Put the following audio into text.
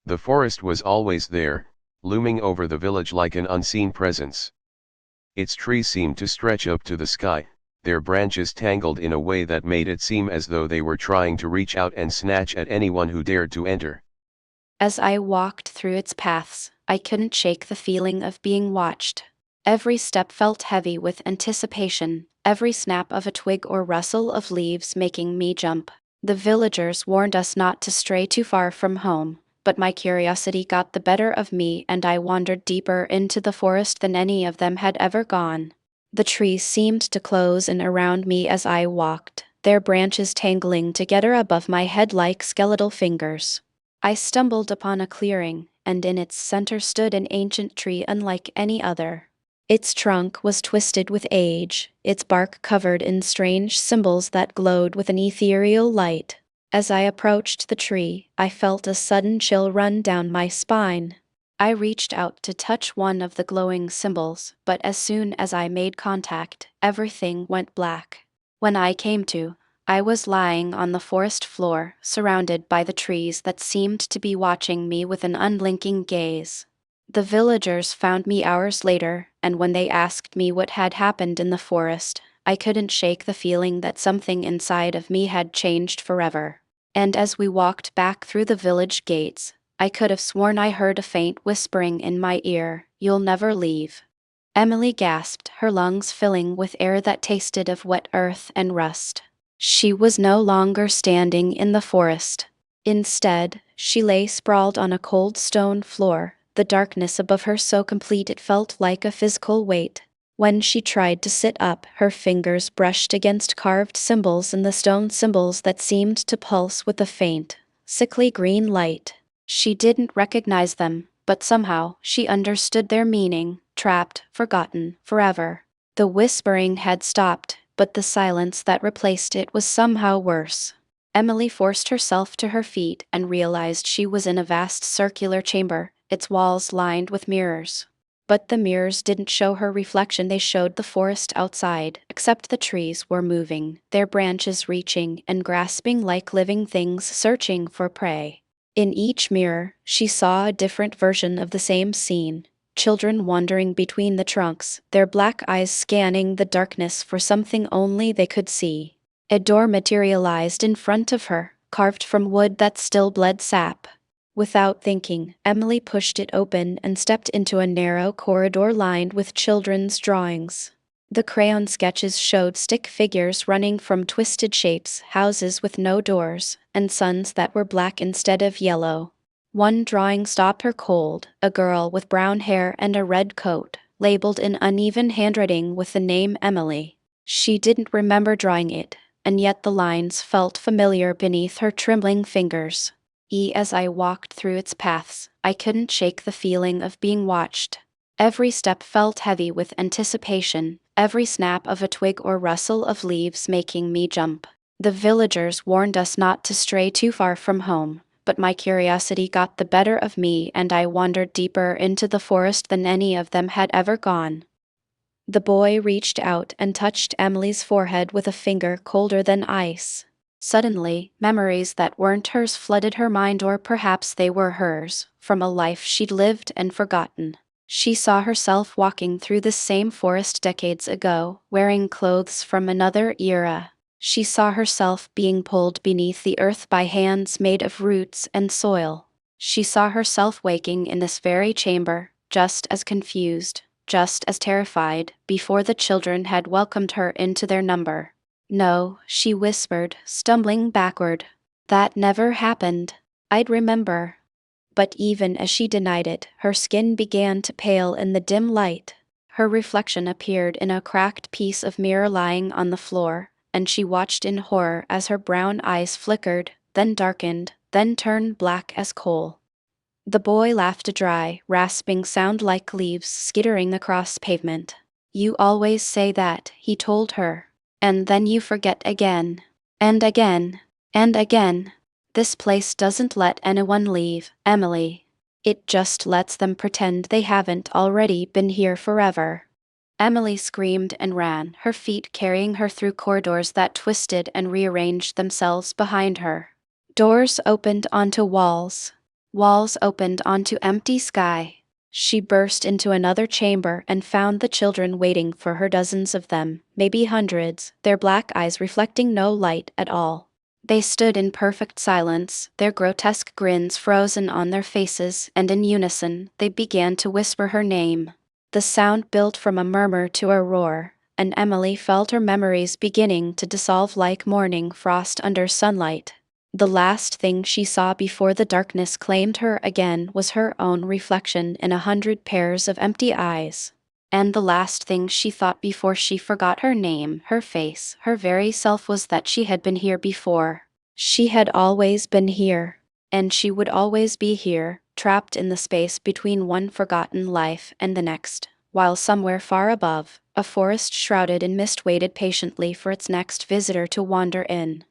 The forest was always there, looming over the village like an unseen presence. Its trees seemed to stretch up to the sky, their branches tangled in a way that made it seem as though they were trying to reach out and snatch at anyone who dared to enter. As I walked through its paths, I couldn't shake the feeling of being watched. Every step felt heavy with anticipation, every snap of a twig or rustle of leaves making me jump. The villagers warned us not to stray too far from home, but my curiosity got the better of me and I wandered deeper into the forest than any of them had ever gone. The trees seemed to close in around me as I walked, their branches tangling together above my head like skeletal fingers. I stumbled upon a clearing, and in its center stood an ancient tree unlike any other. Its trunk was twisted with age, its bark covered in strange symbols that glowed with an ethereal light. As I approached the tree, I felt a sudden chill run down my spine. I reached out to touch one of the glowing symbols, but as soon as I made contact, everything went black. When I came to, I was lying on the forest floor, surrounded by the trees that seemed to be watching me with an unblinking gaze. The villagers found me hours later, and when they asked me what had happened in the forest, I couldn't shake the feeling that something inside of me had changed forever. And as we walked back through the village gates, I could have sworn I heard a faint whispering in my ear, "You'll never leave." Emily gasped, her lungs filling with air that tasted of wet earth and rust. She was no longer standing in the forest. Instead, she lay sprawled on a cold stone floor, the darkness above her so complete it felt like a physical weight. When she tried to sit up, her fingers brushed against carved symbols in the stone, symbols that seemed to pulse with a faint, sickly green light. She didn't recognize them, but somehow she understood their meaning: trapped, forgotten, forever. The whispering had stopped, but the silence that replaced it was somehow worse. Emily forced herself to her feet and realized she was in a vast circular chamber, its walls lined with mirrors. But the mirrors didn't show her reflection, they showed the forest outside, except the trees were moving, their branches reaching and grasping like living things searching for prey. In each mirror, she saw a different version of the same scene: children wandering between the trunks, their black eyes scanning the darkness for something only they could see. A door materialized in front of her, carved from wood that still bled sap. Without thinking, Emily pushed it open and stepped into a narrow corridor lined with children's drawings. The crayon sketches showed stick figures running from twisted shapes, houses with no doors, and suns that were black instead of yellow. One drawing stopped her cold: a girl with brown hair and a red coat, labeled in uneven handwriting with the name Emily. She didn't remember drawing it, and yet the lines felt familiar beneath her trembling fingers. As I walked through its paths, I couldn't shake the feeling of being watched. Every step felt heavy with anticipation, every snap of a twig or rustle of leaves making me jump. The villagers warned us not to stray too far from home, but my curiosity got the better of me and I wandered deeper into the forest than any of them had ever gone. The boy reached out and touched Emily's forehead with a finger colder than ice. Suddenly, memories that weren't hers flooded her mind, or perhaps they were hers, from a life she'd lived and forgotten. She saw herself walking through this same forest decades ago, wearing clothes from another era. She saw herself being pulled beneath the earth by hands made of roots and soil. She saw herself waking in this very chamber, just as confused, just as terrified, before the children had welcomed her into their number. "No," she whispered, stumbling backward. "That never happened. I'd remember." But even as she denied it, her skin began to pale in the dim light. Her reflection appeared in a cracked piece of mirror lying on the floor, and she watched in horror as her brown eyes flickered, then darkened, then turned black as coal. The boy laughed, a dry, rasping sound like leaves skittering across pavement. "You always say that," he told her. "And then you forget again. And again. And again. This place doesn't let anyone leave, Emily. It just lets them pretend they haven't already been here forever." Emily screamed and ran, her feet carrying her through corridors that twisted and rearranged themselves behind her. Doors opened onto walls. Walls opened onto empty sky. She burst into another chamber and found the children waiting for her, dozens of them, maybe hundreds, their black eyes reflecting no light at all. They stood in perfect silence, their grotesque grins frozen on their faces, and in unison, they began to whisper her name. The sound built from a murmur to a roar, and Emily felt her memories beginning to dissolve like morning frost under sunlight. The last thing she saw before the darkness claimed her again was her own reflection in 100 pairs of empty eyes. And the last thing she thought before she forgot her name, her face, her very self was that she had been here before. She had always been here. And she would always be here, trapped in the space between one forgotten life and the next, while somewhere far above, a forest shrouded in mist waited patiently for its next visitor to wander in.